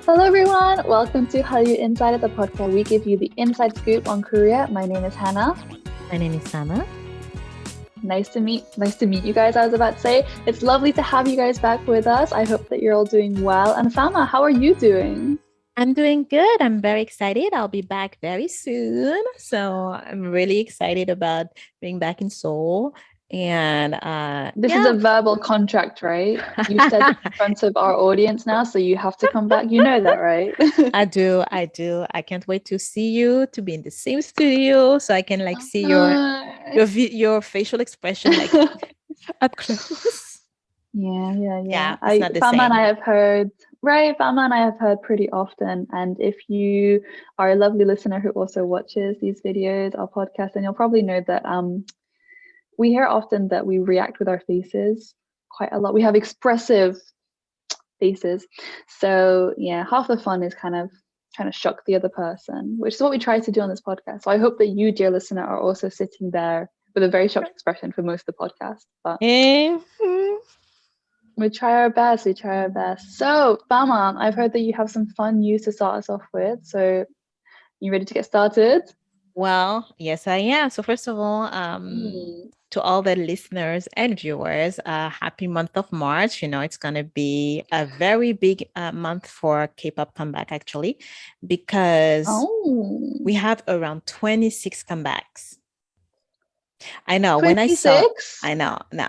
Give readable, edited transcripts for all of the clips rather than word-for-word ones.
Hello everyone, welcome to Hallyu Insider, the podcast where we give you the inside scoop on Korea. My name is Hannah. My name is Sana. Nice to meet you guys. I was about to say it's lovely to have you guys back with us. I hope that you're all doing well. And Fama, how are you doing? I'm doing good. I'm very excited. I'll be back very soon. So I'm really excited about being back in Seoul. And this is a verbal contract, right? You said it in front of our audience now, so you have to come back. You know that, right? I do. I can't wait to see you, to be in the same studio so I can see your facial expression up close. Yeah. It's not the Fama same. and I have heard, right? Fama and I have heard pretty often. And if you are a lovely listener who also watches these videos, our podcast, then you'll probably know that we hear often that we react with our faces quite a lot. We have expressive faces. So yeah, half the fun is kind of trying to shock the other person, which is what we try to do on this podcast. So I hope that you, dear listener, are also sitting there with a very shocked expression for most of the podcast. But we try our best. So, Fama, I've heard that you have some fun news to start us off with. So, you ready to get started? Well, yes, I am. So first of all, to all the listeners and viewers, happy month of March. You know, it's going to be a very big month for K-pop comeback, actually, because we have around 26 comebacks. I know 26? When I saw,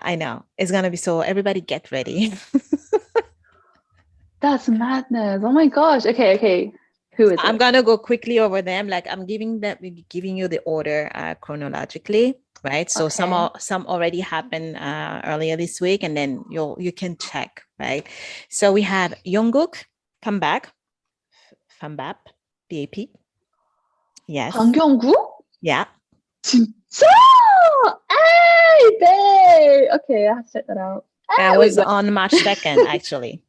I know. It's going to be, so everybody get ready. That's madness. Oh my gosh. Okay. Who is it? I'm going to go quickly over them. I'm giving you the order chronologically, right? So some already happened earlier this week, and then you can check, right? So we have Jungkook come back, FAMBAP, BAP. Yes. Jungkook? Yeah. 진짜? Hey, babe. Okay, I have to check that out. That was on March 2nd, actually.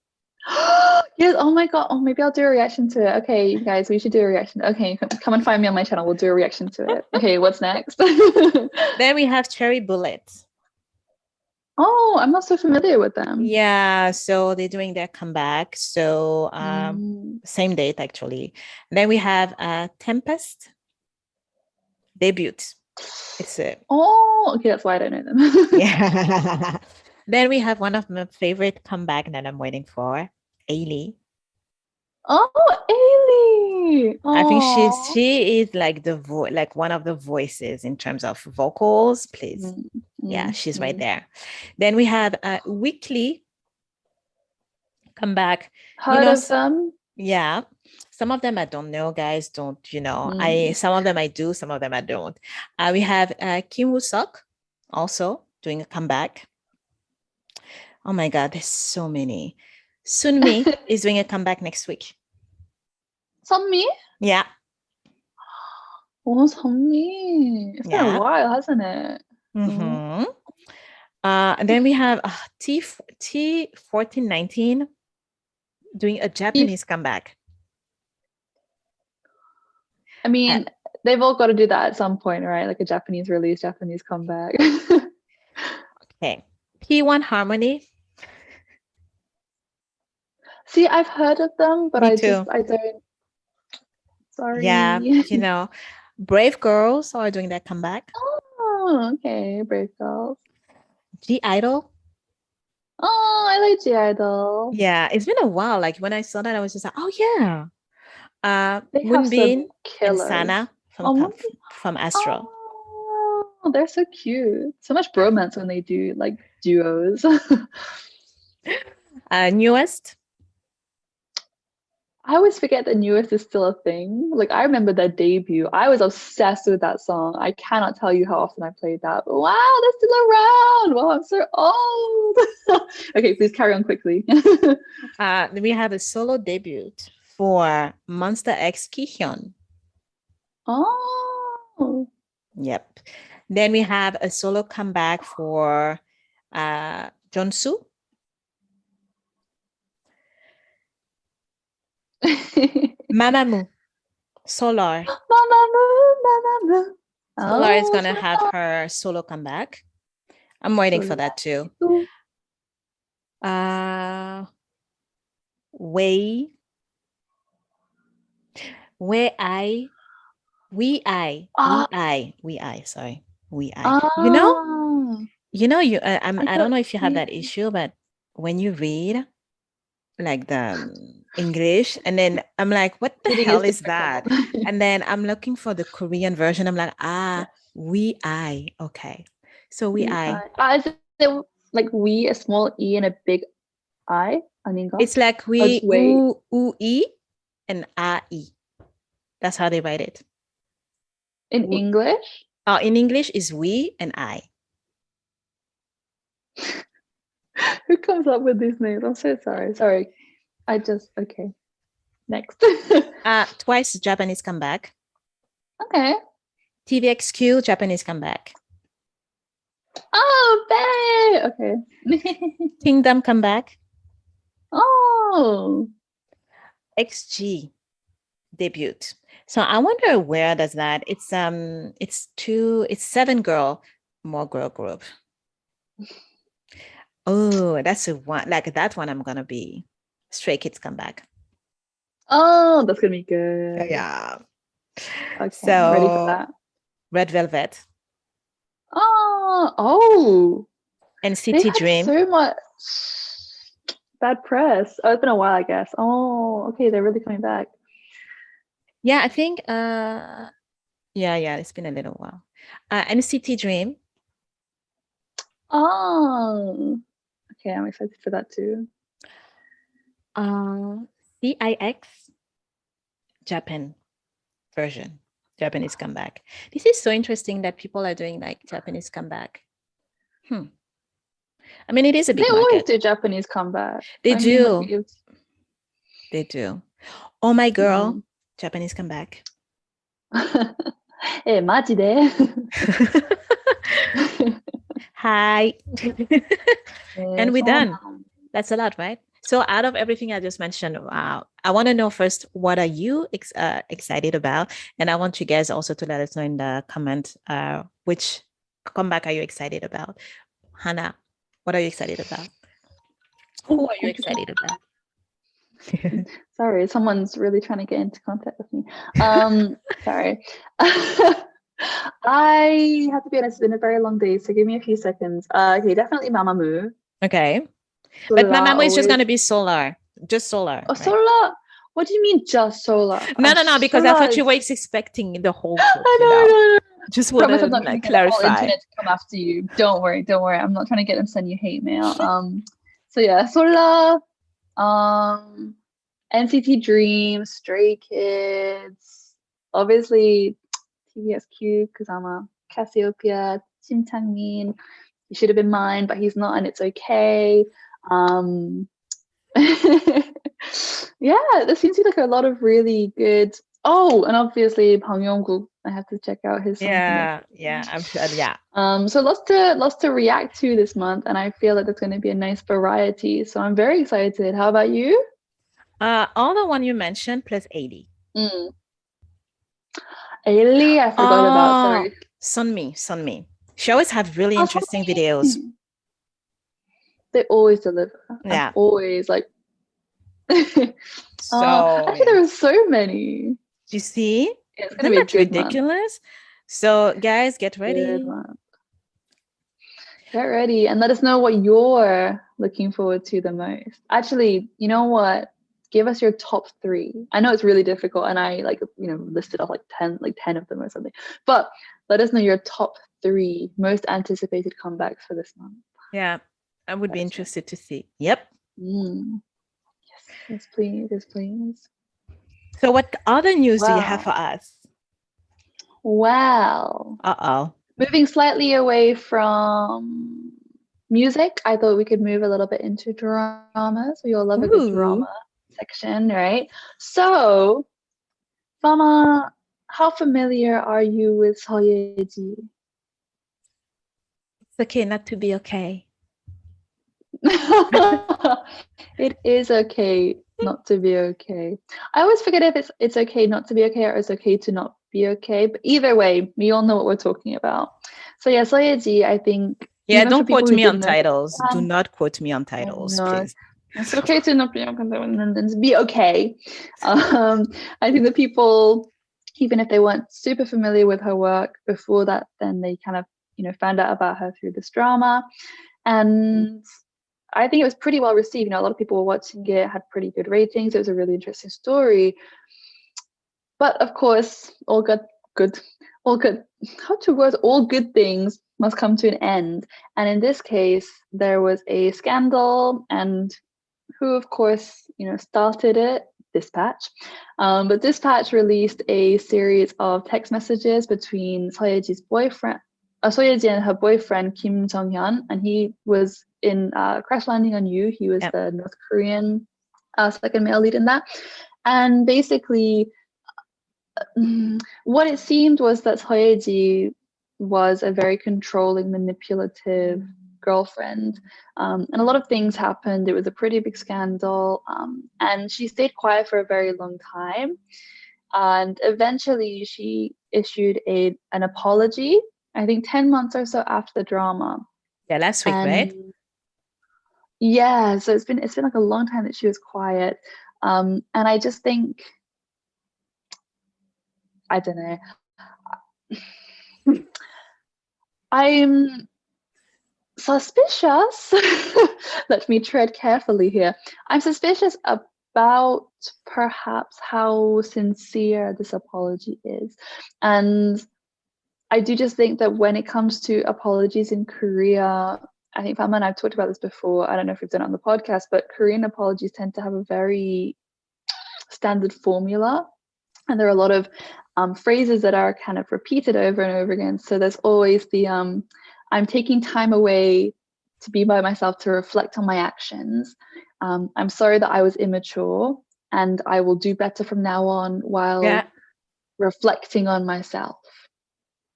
Yes, oh my god. Oh, maybe I'll do a reaction to it. Okay, guys, we should do a reaction. Okay, come and find me on my channel. We'll do a reaction to it. Okay, what's next? Then we have Cherry Bullet. Oh, I'm not so familiar with them. Yeah, so they're doing their comeback. So same date, actually. Then we have Tempest debut. It's a okay, that's why I don't know them. Yeah. Then we have one of my favorite comeback that I'm waiting for, Ailey. Oh, Ailey! I think she is like one of the voices in terms of vocals. Please, yeah, she's right there. Then we have Weekly comeback. Heard of them? Yeah, some of them I don't know, guys. Don't some of them I do, some of them I don't. We have Kim Woo-seok also doing a comeback. Oh my God, there's so many. Sunmi is doing a comeback next week. Sunmi? Yeah. Oh, Sunmi. It's been a while, hasn't it? Mm-hmm. And then we have T1419 doing a Japanese comeback. I mean, they've all got to do that at some point, right? Like a Japanese release, Japanese comeback. Okay. P1 Harmony. See, I've heard of them, but I don't. Sorry. Yeah, Brave Girls are doing that comeback. Oh, okay. Brave Girls. G-Idol. Oh, I like G-Idol. Yeah, it's been a while. Like when I saw that, I was just like, oh yeah. Moonbin and Sana from Astro. Oh, they're so cute. So much bromance when they do like duos. Newest. I always forget that Newest is still a thing. Like I remember their debut. I was obsessed with that song. I cannot tell you how often I played that. But wow, they're still around. Wow, I'm so old. Okay, please carry on quickly. We have a solo debut for Monster X Kihyun. Oh. Yep. Then we have a solo comeback for Jeonsu. Mamamoo. Solar. Mamamoo. Solar is going to have her solo comeback. I'm waiting for that too. Wei Where I, Ah, sorry, ah, I don't know if you have that issue, but when you read like the English, and then I'm like, what the reading hell is is that? difficult. And then I'm looking for the Korean version. I'm like, okay. So Is it like we, a small e and a big I? 아닌가? it's like Oh, just wait. e, and e. That's how they write it. In English? In English is we and I. Who comes up with these names? I'm so sorry. Sorry. Okay. Next. Twice Japanese comeback. Okay. TVXQ Japanese comeback. Oh, bae. Okay. Kingdom comeback. Oh. XG debut. So I wonder where does that? It's 7 girl, more girl group. Oh, that's a one. Like that one, I'm gonna be. Stray Kids comeback. Oh, that's gonna be good. Yeah. Okay, So I'm ready for that. Red Velvet. Oh. NCT They've Dream. had so much bad press. Oh, it's been a while, I guess. Oh, okay, they're really coming back. Yeah, I think yeah, it's been a little while. NCT Dream. Oh. Okay, I'm excited for that too. CIX Japan version. Japanese comeback. This is so interesting that people are doing like Japanese comeback. I mean, it is a big market. They always do Japanese comeback. They do. They do. Oh my girl, Japanese comeback. 마지대. Hi. And we're done. That's a lot, right? So out of everything I just mentioned, I want to know first, what are you excited about? And I want you guys also to let us know in the comment, which comeback are you excited about? Hannah, what are you excited about? Who are you excited about? Sorry, someone's really trying to get into contact with me. Sorry. I have to be honest, it's been a very long day, so give me a few seconds. Okay, definitely Mamamoo. Okay. But Mamamoo is just going to be Solar. Just Solar. Oh, right? Solar? What do you mean just Solar? No, because Solar I thought you were expecting the whole group, no. Just want to clarify. The whole internet to come after you. Don't worry. I'm not trying to get them to send you hate mail. So yeah, Solar, NCT Dream, Stray Kids, obviously TVSQ, Kusama, Cassiopeia, Kim Changmin. He should have been mine, but he's not, and it's okay. Yeah, there seems to be like a lot of really good. Oh, and obviously Bang Yong-guk. I have to check out his song. Yeah, I'm sure. Yeah. So lots to react to this month, and I feel like there's going to be a nice variety. So I'm very excited. How about you? All the one you mentioned plus 80. 80, I forgot about. Sorry. Sunmi. She always have really interesting videos. They always deliver. Yeah. I'm always like. Actually, there are so many. Do you see? It's gonna be ridiculous. Month. So guys, get ready. Get ready and let us know what you're looking forward to the most. Actually, you know what? Give us your top 3. I know it's really difficult, and I listed off like 10 of them or something. But let us know your top 3 most anticipated comebacks for this month. Yeah, I would be interested to see. Yep. Yes, please. So what other news do you have for us? Well, moving slightly away from music, I thought we could move a little bit into dramas. We all love a good drama section, right? So, Mama, how familiar are you with Seo Ye Jin? It's okay not to be okay. It is okay not to be okay. I always forget if it's okay not to be okay or it's okay to not be okay. But either way, we all know what we're talking about. So yeah, Seo Ye Jin, I think. Yeah, don't quote me on titles. Do not quote me on titles, please. It's okay to not be and be okay. I think that people, even if they weren't super familiar with her work before that, then they kind of, found out about her through this drama. And I think it was pretty well received. A lot of people were watching it, had pretty good ratings. It was a really interesting story. But of course, all good, all good things must come to an end. And in this case, there was a scandal, and who, of course, started it? Dispatch. But Dispatch released a series of text messages between Seo Ye Jin's boyfriend, Seo Ye Jin and her boyfriend Kim Jong-hyun, and he was in Crash Landing on You. He was the North Korean second male lead in that. And basically, what it seemed was that Seo Ye Ji was a very controlling, manipulative girlfriend, and a lot of things happened. It was a pretty big scandal, and she stayed quiet for a very long time, and eventually she issued an apology, I think 10 months or so after the drama. Last week, right? Yeah, so it's been like a long time that she was quiet, and I just think, I don't know, I'm suspicious. Let me tread carefully here. I'm suspicious about perhaps how sincere this apology is. And I do just think that when it comes to apologies in Korea, I think Fama and I've talked about this before. I don't know if we've done it on the podcast, but Korean apologies tend to have a very standard formula. And there are a lot of phrases that are kind of repeated over and over again. So there's always the I'm taking time away to be by myself, to reflect on my actions. I'm sorry that I was immature, and I will do better from now on while reflecting on myself.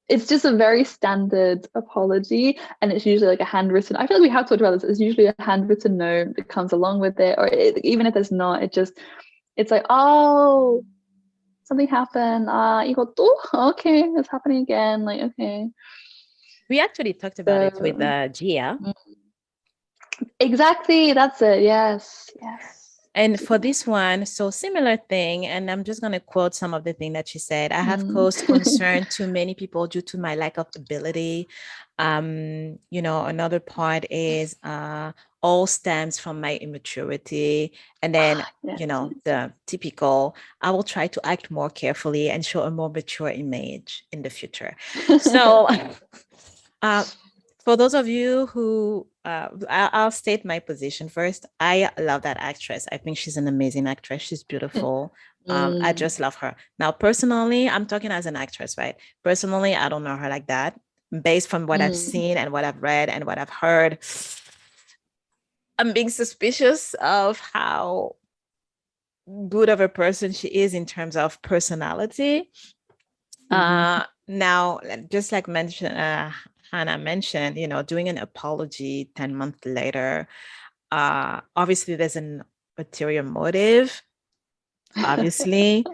It's just a very standard apology, and it's usually like a handwritten. I feel like we have talked about this. It's usually a handwritten note that comes along with it, or even if there's not, it's like, oh, something happened. 이것도? Okay, it's happening again. Like, okay. We actually talked about it with Gia. Exactly, that's it. Yes. And for this one, so similar thing, and I'm just going to quote some of the things that she said. I have caused concern to many people due to my lack of ability. Another part is all stems from my immaturity. And then, the typical, I will try to act more carefully and show a more mature image in the future. So for those of you who, I'll state my position first. I love that actress. I think she's an amazing actress. She's beautiful. I just love her. Now, personally, I'm talking as an actress, right? Personally, I don't know her like that. Based from what I've seen and what I've read and what I've heard, I'm being suspicious of how good of a person she is in terms of personality. Now, just like Hannah mentioned, doing an apology 10 months later, obviously there's an ulterior motive, obviously.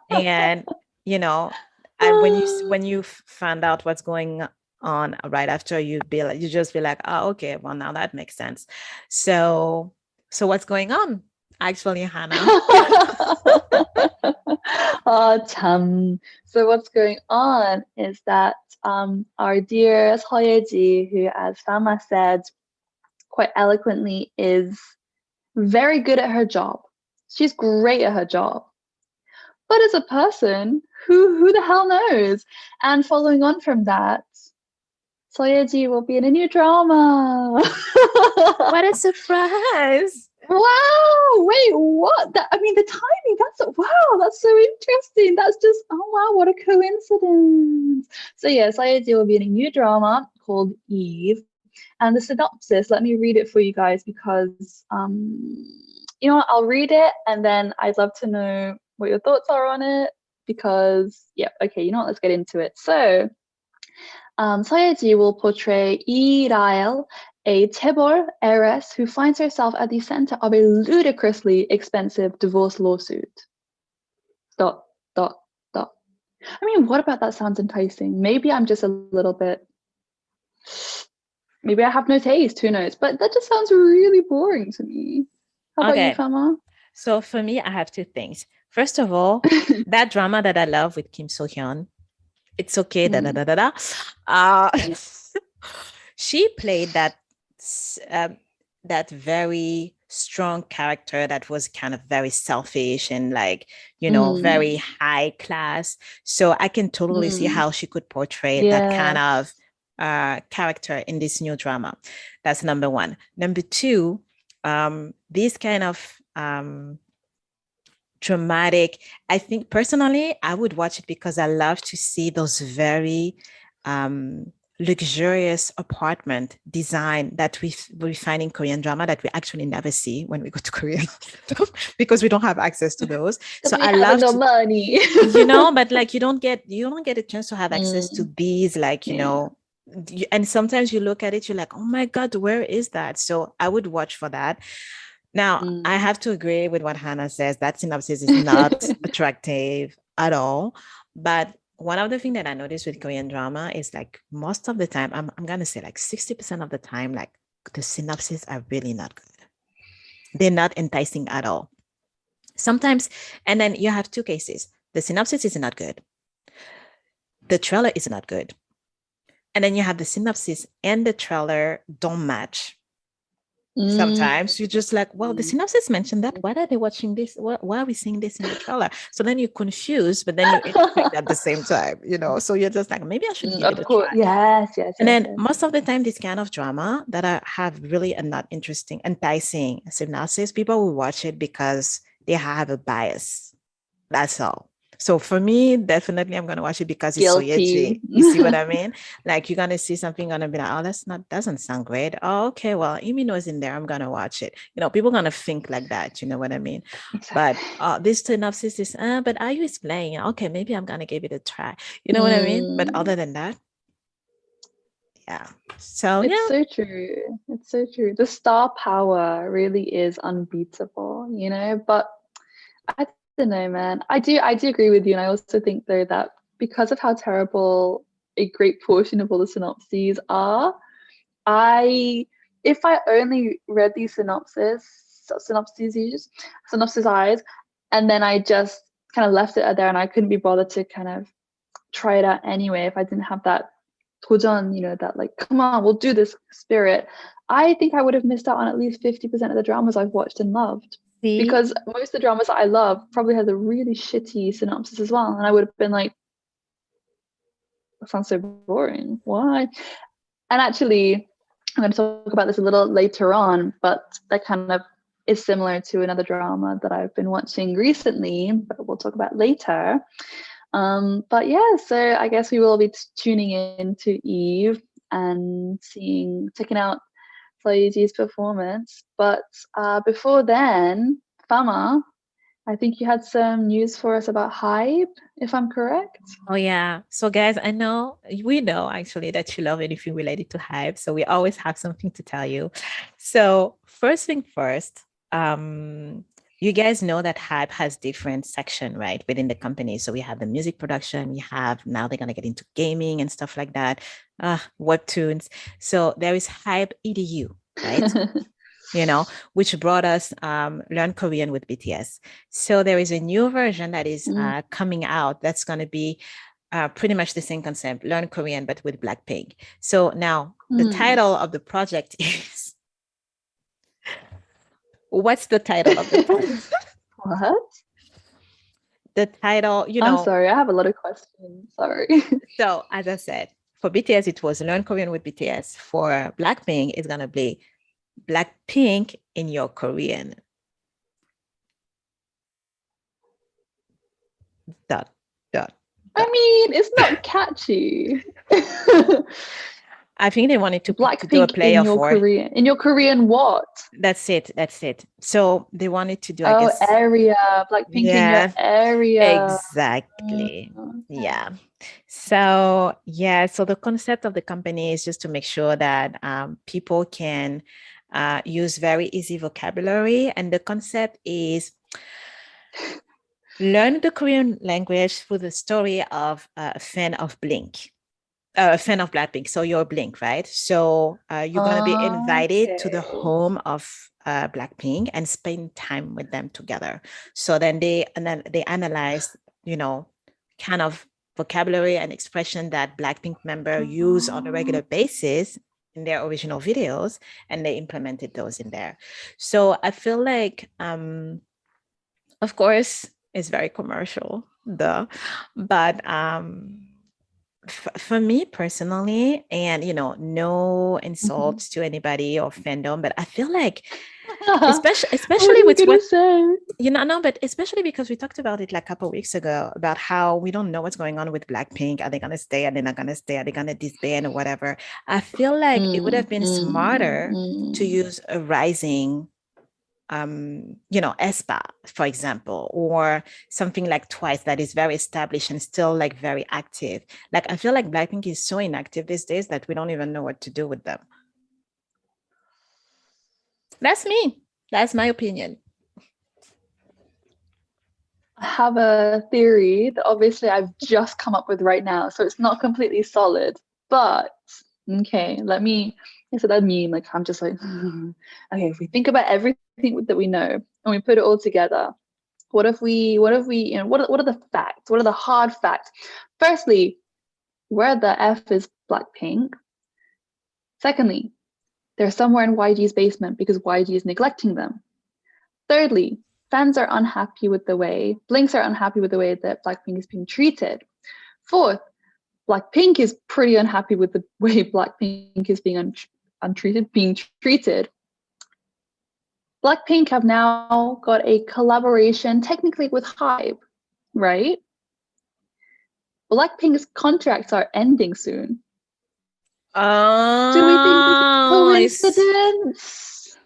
And, when you find out what's going on right after, you just be like, oh, okay, well, now that makes sense. So what's going on? Actually, Hannah. So what's going on is that our dear Seo Ye Ji, who, as Fama said quite eloquently, is very good at her job. She's great at her job. But as a person, who the hell knows? And following on from that, Seo Ye Ji will be in a new drama. What a surprise. Wow, wait, what? The timing, that's so interesting. That's just, oh wow, what a coincidence. So yes, Seo Ye Ji will be in a new drama called Eve. And the synopsis, let me read it for you guys, because I'll read it and then I'd love to know what your thoughts are on it, because let's get into it. So Seo Ye Ji will portray Lee Rael, a chaebol heiress who finds herself at the center of a ludicrously expensive divorce lawsuit. ... What about that sounds enticing? Maybe I'm just a little bit... Maybe I have no taste, who knows? But that just sounds really boring to me. How about you, Okay. Fama? So for me, I have two things. First of all, that drama that I love with Kim So Hyun, It's Okay, da da Mm, da da da. Uh, she played that very strong character that was kind of very selfish and like, very mm, high class. So I can totally see mm. how she could portray that kind Yes. of character in this new drama. That's number one. Number two, these kind of dramatic. I think personally, I would watch it because I love to see those very luxurious apartment design that we find in Korean drama that we actually never see when we go to Korea because we don't have access to those. So Because we I have love no to, money. but like you don't get a chance to have access to Mm, these, like, yeah. and sometimes you look at it, you're like, oh my God, where is that? So I would watch for that. Now, I Mm. have to agree with what Hannah says. That synopsis is not attractive at all. But one of the things that I noticed with Korean drama is like most of the time, I'm going to say like 60% of the time, like the synopses are really not good. They're not enticing at all. Sometimes, and then you have two cases. The synopsis is not good. The trailer is not good. And then you have the synopsis and the trailer don't match. Mm. Sometimes you're just like, well, the synopsis mentioned that. Why are they watching this? Why are we seeing this in the trailer? So then you're confused, but then you're intrigued at the same time. So you're just like, maybe I should give it Of a course. try. Yes, yes, And yes, then yes. most of the time, this kind of drama that I have really a not interesting, enticing synopsis, people will watch it because they have a bias. That's all. So for me, definitely I'm gonna watch it because it's Seo Ye Jin. Guilty. You see what I mean? Like you're gonna see something, gonna be like, oh, doesn't sound great. Oh, okay, well, Imino is in there. I'm gonna watch it. People gonna think like that. You know what I mean? Exactly. But this synopsis is, but IU is playing. Okay, maybe I'm gonna give it a try. You know what I mean? But Mm. other than that, yeah. So It's yeah, so true. It's so true. The star power really is unbeatable. But I don't know, man. I do agree with you, and I also think though that because of how terrible a great portion of all the synopses are, I if I only read these synopsis eyes, and then I just kind of left it there, and I couldn't be bothered to kind of try it out anyway if I didn't have that 도전, that like, come on, we'll do this spirit. I think I would have missed out on at least 50% of the dramas I've watched and loved. see, Because most of the dramas that I love probably has a really shitty synopsis as well. And I would have been like, that sounds so boring. Why? And actually, I'm going to talk about this a little later on, but that kind of is similar to another drama that I've been watching recently, but we'll talk about later. But yeah, so I guess we will be tuning in to Eve and checking out Soyeji's performance. But before then, Fama, I think you had some news for us about HYBE, if I'm correct. oh yeah. So guys, we know actually that you love anything related to hype. So we always have something to tell you. So first thing first, you guys know that hype has different section, right, within the company. So we have the music production, we have now they're gonna get into gaming and stuff like that, webtoons. So there is hype edu, right? Which brought us Learn Korean with BTS. So there is a new version that is coming out that's going to be pretty much the same concept, Learn Korean, but with Blackpink. So now the title of the project is, what's the title of the project? What? The title, I'm sorry, I have a lot of questions. Sorry. So as I said, for BTS, it was Learn Korean with BTS. For Blackpink, it's going to be Blackpink in your Korean. Dot, dot. I mean, it's not catchy. I think they wanted to do a Blackpink play in of your word. Korean. In your Korean what? That's it. So they wanted to do, I Oh, guess. area. Blackpink in your Yeah, area. exactly. Okay. Yeah. So yeah, so the concept of the company is just to make sure that people can use very easy vocabulary. And the concept is learn the Korean language through the story of a fan of a fan of Blackpink. So you're Blink, right? So you're going to be invited to the Okay. home of Blackpink and spend time with them together. So then they analyze, kind of vocabulary and expression that Blackpink member use on a regular basis in their original videos, and they implemented those in there. So I feel like, of course, it's very commercial, but for me personally, and no insults to anybody or fandom, but I feel like, especially with what no, but especially because we talked about it like a couple of weeks ago about how we don't know what's going on with Blackpink. Are they gonna stay? Are they not gonna stay? Are they gonna disband or whatever? I feel like it would have been smarter to use a rising aespa, for example, or something like Twice that is very established and still like very active. Like I feel like Blackpink is so inactive these days that we don't even know what to do with them. That's me. That's my opinion. I have a theory that obviously I've just come up with right now, so it's not completely solid, but okay, instead of me, like I'm just like, okay, if we think about everything that we know and we put it all together, what are the facts? What are the hard facts? Firstly, where the F is Blackpink? Secondly, they're somewhere in YG's basement because YG is neglecting them. Thirdly, fans are unhappy with the way, Blinks are unhappy with the way that Blackpink is being treated. Fourth, Blackpink is pretty unhappy with the way Blackpink is being treated. Blackpink have now got a collaboration technically with HYBE, right? Blackpink's contracts are ending soon. Do we think this is coincidence?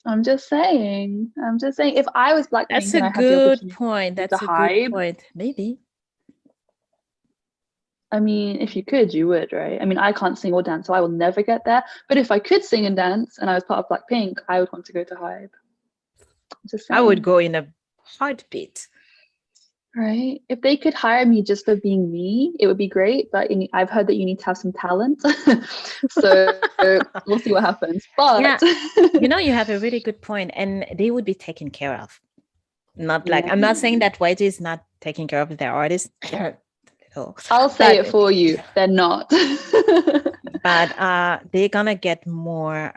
I'm just saying. If I was Blackpink, that's a good point. That's a good point. Maybe. I mean, if you could, you would, right? I mean, I can't sing or dance, so I will never get there. But if I could sing and dance and I was part of Blackpink, I would want to go to HYBE. Just saying. I would go in a heartbeat. Right? If they could hire me just for being me, it would be great. But I've heard that you need to have some talent. So we'll see what happens. But yeah, you have a really good point, and they would be taken care of. Not like I'm not saying that YG is not taking care of their artists. I'll say it for you. They're not. But they're gonna get more.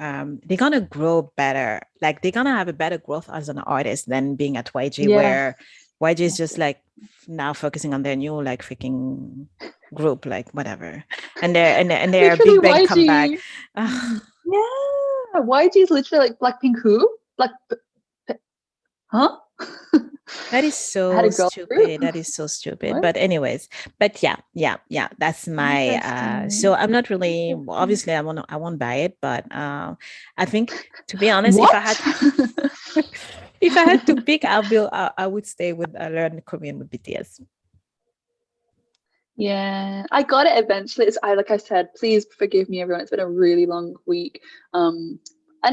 They're gonna grow better. Like they're gonna have a better growth as an artist than being at YG, where YG is just like now focusing on their new like freaking group, like whatever, and their Big Bang comeback. Yeah, YG is literally like Blackpink who? Huh? That is so stupid. That is so stupid. What? But anyways, yeah. That's my so I'm not really obviously I won't buy it, but I think to be honest, if I had to pick, I would stay with learn Korean with BTS. Yeah, I got it eventually. Like I said, please forgive me, everyone. It's been a really long week. And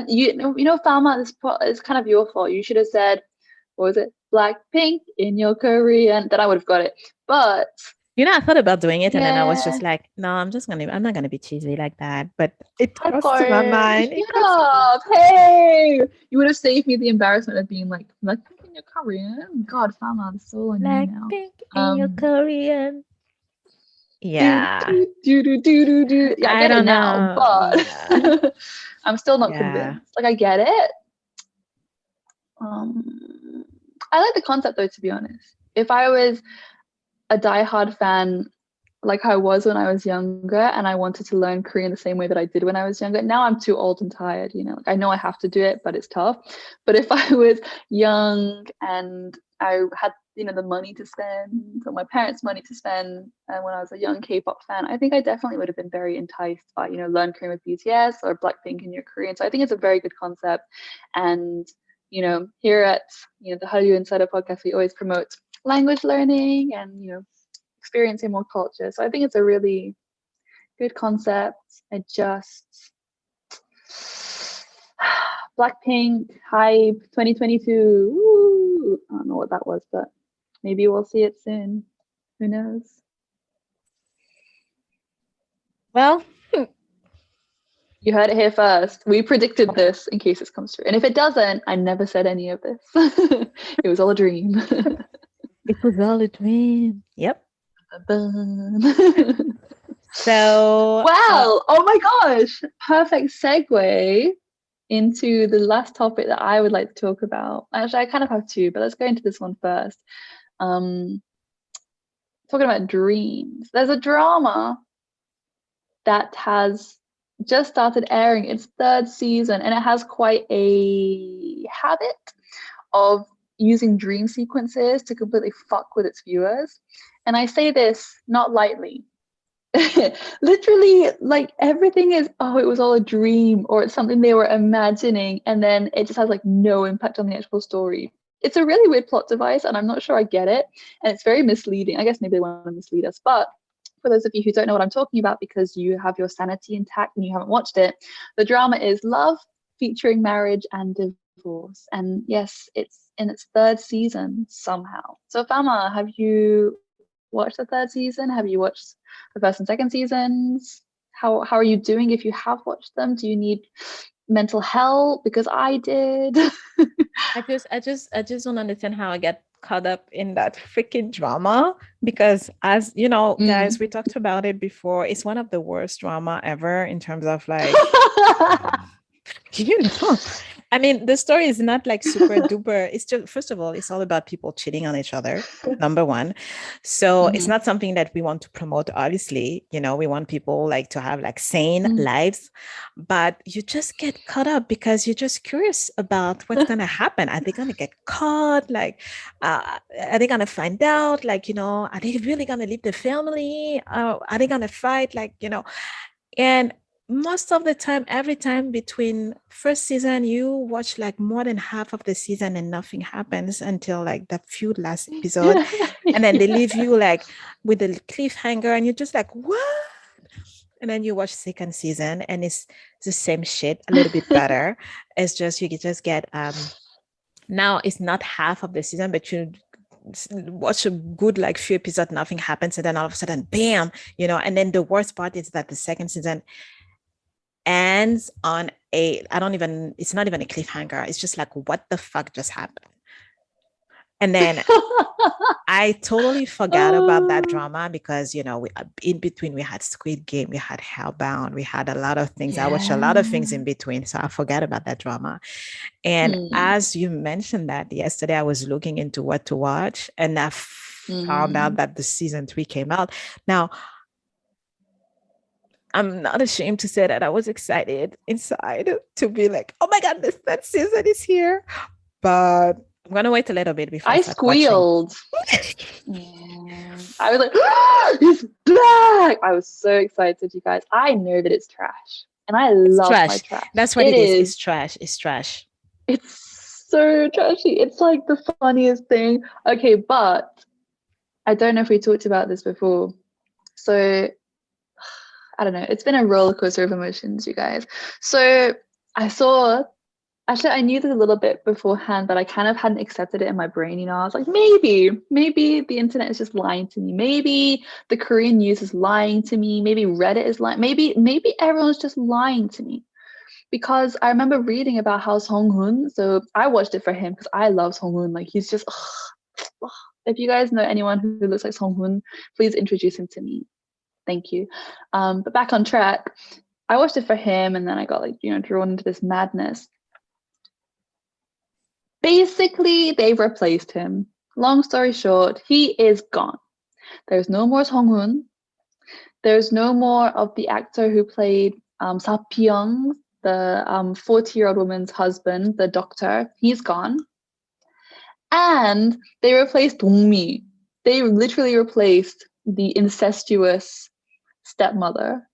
you know, Falma, it's kind of your fault. You should have said, what was it? Blackpink in your Korean. Then I would have got it. But I thought about doing it, and then I was just like, no, I'm not gonna be cheesy like that. But it crossed my mind. Hey, you would have saved me the embarrassment of being like Blackpink in your Korean. God, Falma, I'm so on you now. Blackpink in your Korean. Yeah. I get it now, but I'm still not convinced. Like I get it. I like the concept though, to be honest. If I was a diehard fan like I was when I was younger and I wanted to learn Korean the same way that I did when I was younger, now I'm too old and tired, like I know I have to do it, but it's tough. But if I was young and I had the money to spend, or my parents' money to spend, and when I was a young K-pop fan, I think I definitely would have been very enticed by learn Korean with BTS or Blackpink in your Korean. So I think it's a very good concept. And here at the Hallyu Insider podcast, we always promote language learning and experiencing more culture. So I think it's a really good concept. I just Blackpink HYBE 2022. Woo! I don't know what that was, but maybe we'll see it soon. Who knows? Well, You heard it here first. We predicted this in case this comes true. And if it doesn't, I never said any of this. It was all a dream. It was all a dream. Yep. So, well, oh my gosh, perfect segue into the last topic that I would like to talk about. Actually, I kind of have two, but let's go into this one first. Talking about dreams. There's a drama that has just started airing its third season, and it has quite a habit of using dream sequences to completely fuck with its viewers. And I say this not lightly. Literally, like, everything is, oh, it was all a dream, or it's something they were imagining, and then it just has like no impact on the actual story. It's a really weird plot device, and I'm not sure I get it, and it's very misleading. I guess maybe they want to mislead us, but for those of you who don't know what I'm talking about because you have your sanity intact and you haven't watched it, the drama is Love, featuring marriage and divorce. And yes, it's in its third season somehow. So Fama, have you watched the third season? Have you watched the first and second seasons? How are you doing if you have watched them? Do you need mental help? Because I did. I just don't understand how I get caught up in that freaking drama, because, as you know, guys, we talked about it before. It's one of the worst drama ever in terms of like you know, I mean, the story is not like super duper. It's just, first of all, it's all about people cheating on each other, number one. So it's not something that we want to promote, obviously. You know, we want people like to have like sane lives, but you just get caught up because you're just curious about what's going to happen. Are they going to get caught? Like, are they going to find out? Like, you know, are they really going to leave the family? Are they going to fight? Like, you know, and most of the time, every time between first season, you watch like more than half of the season and nothing happens until like the few last episode. And then they leave you like with a cliffhanger and you're just like, what? And then you watch second season and it's the same shit, a little bit better. It's just, you just get, now it's not half of the season, but you watch a good like few episodes, nothing happens. And then all of a sudden, bam, you know, and then the worst part is that the second season ends on it's not even a cliffhanger. It's just like, what the fuck just happened? And then I totally forgot about that drama because, you know, in between we had Squid Game, we had Hellbound, we had a lot of things. I watched a lot of things in between. So I forgot about that drama. And as you mentioned that yesterday, I was looking into what to watch and I found out that the season 3 came out. Now, I'm not ashamed to say that I was excited inside to be like, oh my God, this third season is here. But I'm going to wait a little bit before I squealed. I was like, it's black. I was so excited, you guys. I know that it's trash. And I love my trash. That's what it is. It's trash. It's trash. It's so trashy. It's like the funniest thing. Okay, but I don't know if we talked about this before. So I don't know. It's been a roller coaster of emotions, you guys. So I knew this a little bit beforehand, but I kind of hadn't accepted it in my brain. You know, I was like, maybe the internet is just lying to me. Maybe the Korean news is lying to me. Maybe Reddit is lying. Maybe everyone's just lying to me. Because I remember reading about how Song-hoon, so I watched it for him because I love Song-hoon. Like, he's just, if you guys know anyone who looks like Song-hoon, please introduce him to me. Thank you. But back on track, I watched it for him and then I got like, you know, drawn into this madness. Basically, they've replaced him. Long story short, he is gone. There's no more Song-hoon. There's no more of the actor who played Sa Pyong, the 40-year-old woman's husband, the doctor. He's gone. And they replaced Dongmi. They literally replaced the incestuous stepmother,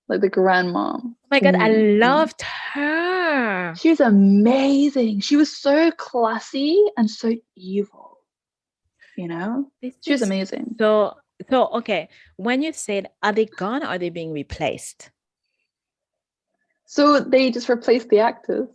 like the grandmom. Oh my God, I loved her. She was amazing. She was so classy and so evil, you know? She was amazing. So okay, when you said, are they gone or are they being replaced? So they just replaced the actors.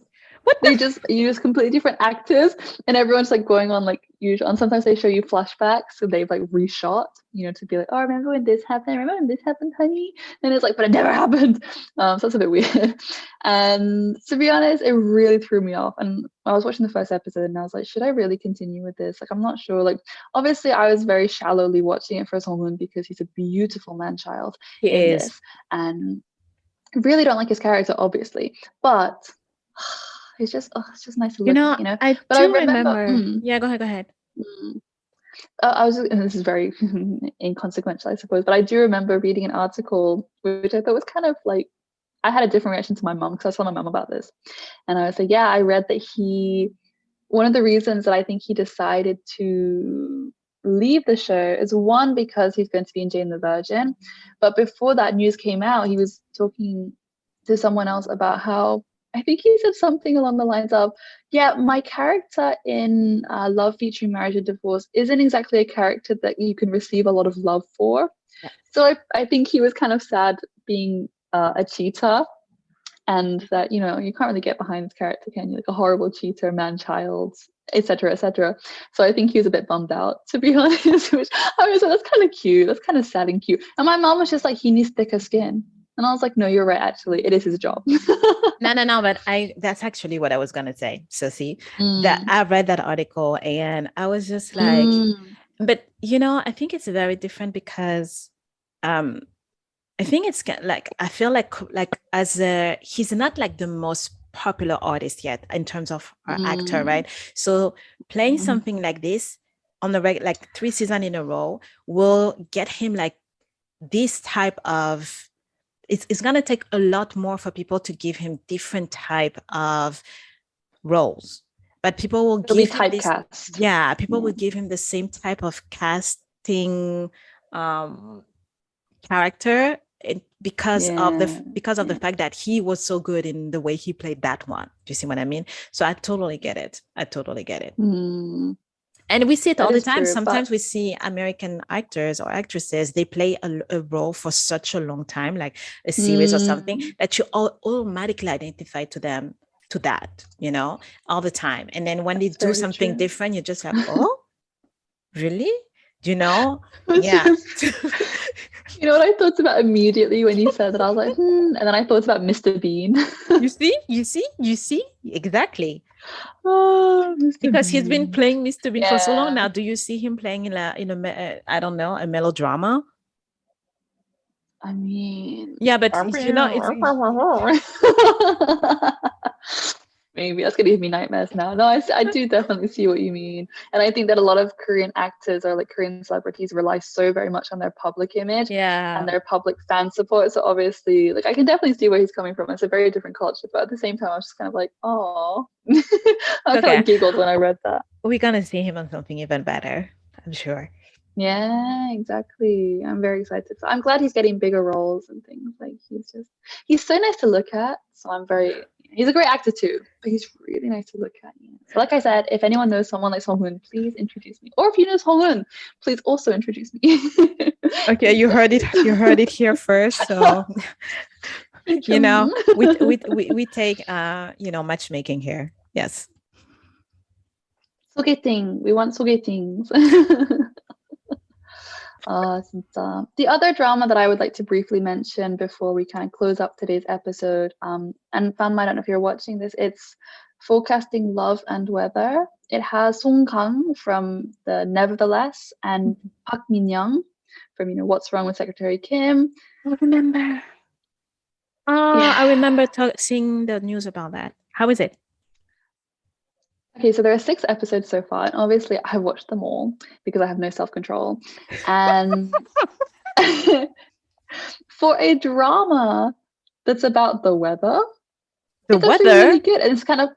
They just use completely different actors, and everyone's like going on like usual. And sometimes they show you flashbacks, so they've like reshot, to be like, oh, remember when this happened? Remember when this happened, honey? And it's like, but it never happened. So that's a bit weird. And to be honest, it really threw me off. And I was watching the first episode, and I was like, should I really continue with this? Like, I'm not sure. Like, obviously, I was very shallowly watching it for Song because he's a beautiful man child He in is. this, and I really don't like his character, obviously, but. It's just nice to look at, I But I remember. Yeah, go ahead. And this is very inconsequential, I suppose, but I do remember reading an article which I thought was kind of like, I had a different reaction to my mom because I told my mom about this, and I was like, yeah, I read that one of the reasons that I think he decided to leave the show is one because he's going to be in Jane the Virgin, but before that news came out, he was talking to someone else about how. I think he said something along the lines of, yeah, my character in Love Featuring Marriage and Divorce isn't exactly a character that you can receive a lot of love for. Yeah. So I think he was kind of sad being a cheater, and that, you can't really get behind this character, can you? Like a horrible cheater, man-child, etc., etc. So I think he was a bit bummed out, to be honest, which I was like, that's kind of cute. That's kind of sad and cute. And my mom was just like, he needs thicker skin. And I was like, no, you're right, actually. It is his job. No, but that's actually what I was going to say. So see, that I read that article and I was just like, but I think it's very different because I think it's like, I feel like he's not like the most popular artist yet in terms of our actor, right? So playing something like this on the like 3 seasons in a row will get him like this type of, it's going to take a lot more for people to give him different type of roles, but people will give him typecast. People will give him the same type of casting character because of the fact that he was so good in the way he played that one. Do you see what I mean? So I totally get it. And we see it all the time. Sometimes we see American actors or actresses, they play a role for such a long time, like a series or something, that you automatically identify to them, to that, all the time. And then when they do something different, you're just like, oh, really? Yeah. You know what I thought about immediately when you said that? I was like, and then I thought about Mr. Bean. You see? Exactly. Oh, because he's been playing Mr. Bean for so long now. Do you see him playing in a I don't know, a melodrama? I mean, yeah, but it's maybe that's gonna give me nightmares now. No, I do definitely see what you mean, and I think that a lot of Korean actors or like Korean celebrities rely so very much on their public image and their public fan support. So obviously, like, I can definitely see where he's coming from. It's a very different culture, but at the same time, I was just kind of like, oh, I kind of giggled when I read that. We're gonna see him on something even better, I'm sure. Yeah, exactly. I'm very excited. So I'm glad he's getting bigger roles and things. Like, he's so nice to look at. So he's a great actor too, but he's really nice to look at. Yeah. So like I said, if anyone knows someone like Song-hoon, please introduce me. Or if you know Song-hoon, please also introduce me. Okay, you heard it here first. So we take matchmaking here. Yes. 소개팅. We want 소개tings. 진짜. The other drama that I would like to briefly mention before we kind of close up today's episode, and Fan, I don't know if you're watching this, it's Forecasting Love and Weather. It has Song Kang from the Nevertheless and Park Min Young from What's Wrong with Secretary Kim. I remember. I remember seeing the news about that. How is it? Okay, so there are 6 episodes so far, and obviously I've watched them all because I have no self-control. And for a drama that's about the weather, it's actually really good. And it's kind of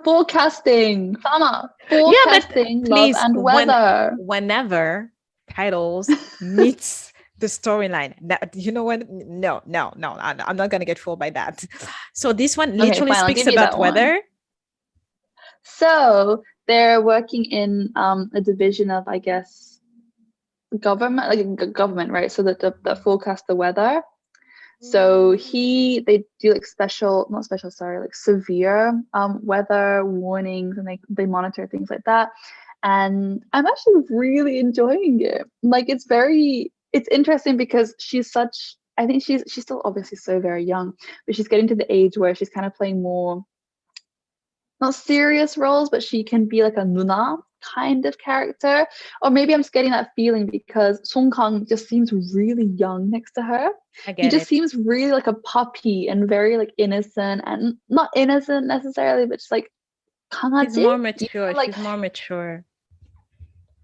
forecasting, love and weather. Whenever titles meets the storyline, you know what? No, I'm not gonna get fooled by that. So this one literally speaks about weather. So they're working in a division of, I guess, government, right? So that forecast the weather. So they do like not special, sorry, like severe weather warnings, and they monitor things like that. And I'm actually really enjoying it. Like it's interesting because I think she's still obviously so very young, but she's getting to the age where she's kind of playing more not serious roles, but she can be like a Nuna kind of character. Or maybe I'm just getting that feeling because Song Kang just seems really young next to her. I He get just it. seems really like a puppy and very like innocent, and not innocent necessarily, but just like She's 강아지. more You mature. know, like She's more mature.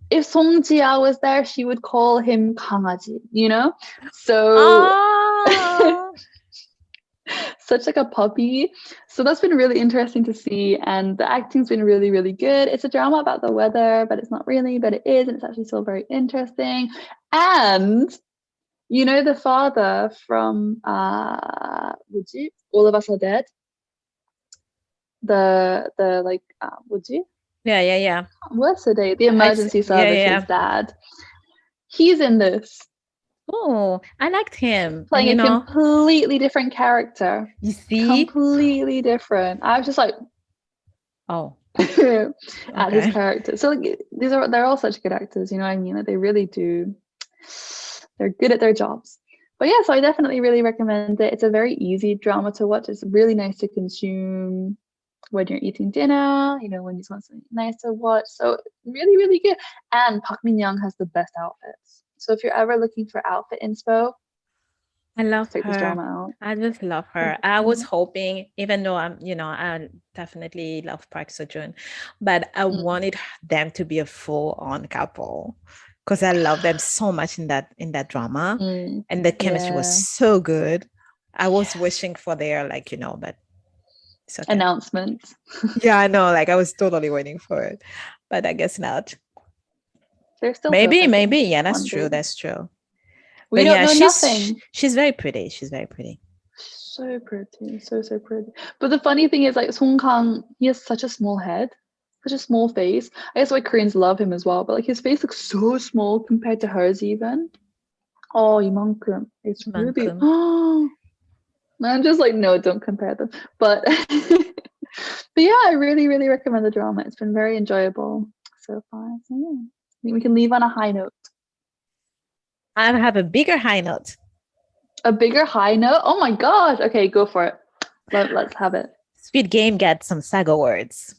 if Song Jia was there, she would call him 강아지, you know? So Oh, such like a puppy. So that's been really interesting to see, and the acting's been really, really good. It's a drama about the weather, but it's not really, but it is, and it's actually still very interesting. And you know the father from 뭐지? All of Us Are Dead. The like 뭐지? yeah. What's the day? The emergency Yeah, services yeah. dad. He's in this, Oh, I liked him. And playing a completely different character. you see? Completely different. I was just like, Oh, at his okay. character. So like, they're all such good actors, you know what I mean? Like they really do. They're good at their jobs. But yeah, so I definitely really recommend it. It's a very easy drama to watch. It's really nice to consume when you're eating dinner, you know, when you just want something nice to watch. So really, really good. And Park Min Young has the best outfits. So if you're ever looking for outfit inspo, I love take this her. drama out. I just love her. I was hoping, even though I definitely love Park Seo-joon, but I wanted them to be a full-on couple because I love them so much in that drama, and the chemistry was so good. I was wishing for their but it's okay. Announcement. Yeah, I know. Like I was totally waiting for it, but I guess not. They're still Maybe. hoping Yeah, that's one true. day. That's true. We But don't yeah, know nothing. she's very pretty. She's very pretty. So pretty, so pretty. But the funny thing is, like Song Kang, he has such a small head, such a small face. I guess why Koreans love him as well. But like his face looks so small compared to hers, even. Oh, 이만큼. It's really. 이만큼. Oh, I'm just like, no, don't compare them. But but yeah, I really, really recommend the drama. It's been very enjoyable so far. So yeah, I think we can leave on a high note. I have a bigger high note. A bigger high note? Oh my gosh. Okay, go for it. Let's have it. Squid Game got some SAG awards.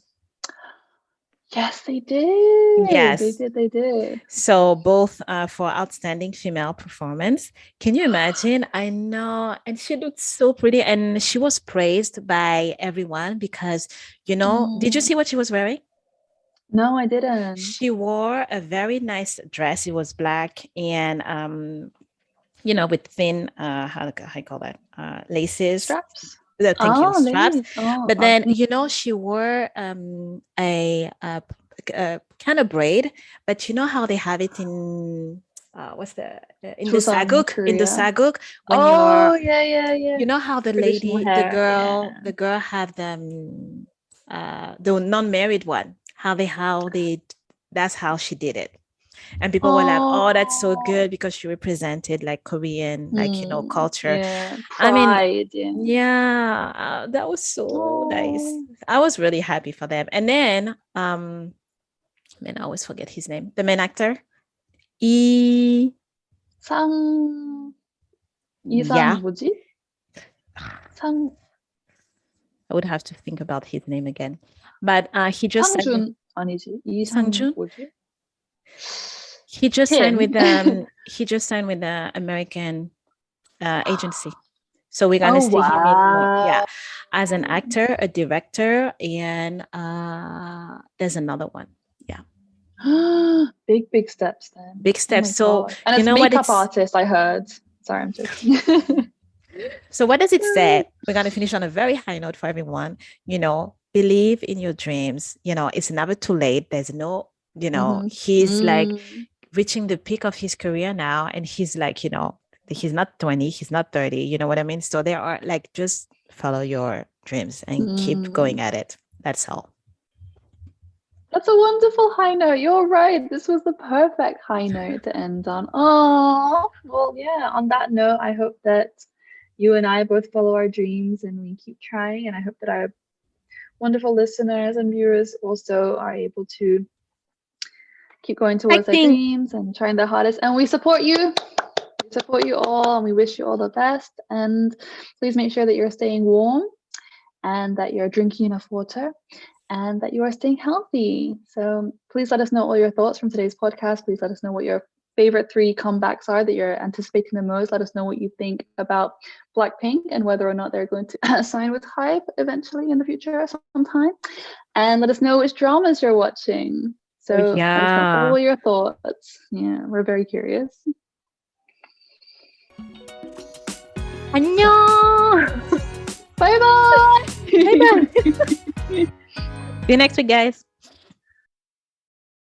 Yes, they did. Yes. They did. So both for outstanding female performance. Can you imagine? I know. And she looked so pretty, and she was praised by everyone because, did you see what she was wearing? No, I didn't. She wore a very nice dress. It was black and with thin how you call that? Laces. Straps. Thank you, straps. Oh, but then she wore a kind of braid, but you know how they have it in what's the in the saguk, when you're yeah. You know how the lady, hair, the girl have the non-married one, how they that's how she did it. And people were like, oh, that's so good because she represented like Korean, culture. Yeah, pride. I mean, that was so nice. I was really happy for them. And then, I always forget his name. The main actor, Sang. Yeah. 뭐지? Sang. I would have to think about his name again. But he just 상준 아니지? 상준. 뭐지? He just signed with the American agency. So we're gonna see him in more, as an actor, a director, and there's another one. Yeah. Big steps then. Big steps. So and it's makeup artist, I heard. Sorry, I'm joking. So what does it say? We're gonna finish on a very high note for everyone. Believe in your dreams. It's never too late. There's no, he's like reaching the peak of his career now, and he's like, he's not 20, he's not 30, you know what I mean? So there are like, just follow your dreams and keep going at it. That's all. That's a wonderful high note. You're right. This was the perfect high note to end on. Oh, well, yeah. On that note, I hope that you and I both follow our dreams and we keep trying. And I hope that our wonderful listeners and viewers also are able to keep going towards their dreams and trying their hardest. And we support you. We support you all, and we wish you all the best. And please make sure that you're staying warm and that you're drinking enough water and that you are staying healthy. So please let us know all your thoughts from today's podcast. Please let us know what your favorite 3 comebacks are that you're anticipating the most. Let us know what you think about Blackpink and whether or not they're going to sign with HYBE eventually in the future sometime. And let us know which dramas you're watching. So let us know all your thoughts. Yeah, we're very curious. 안녕. Bye bye. Bye bye. See you next week, guys.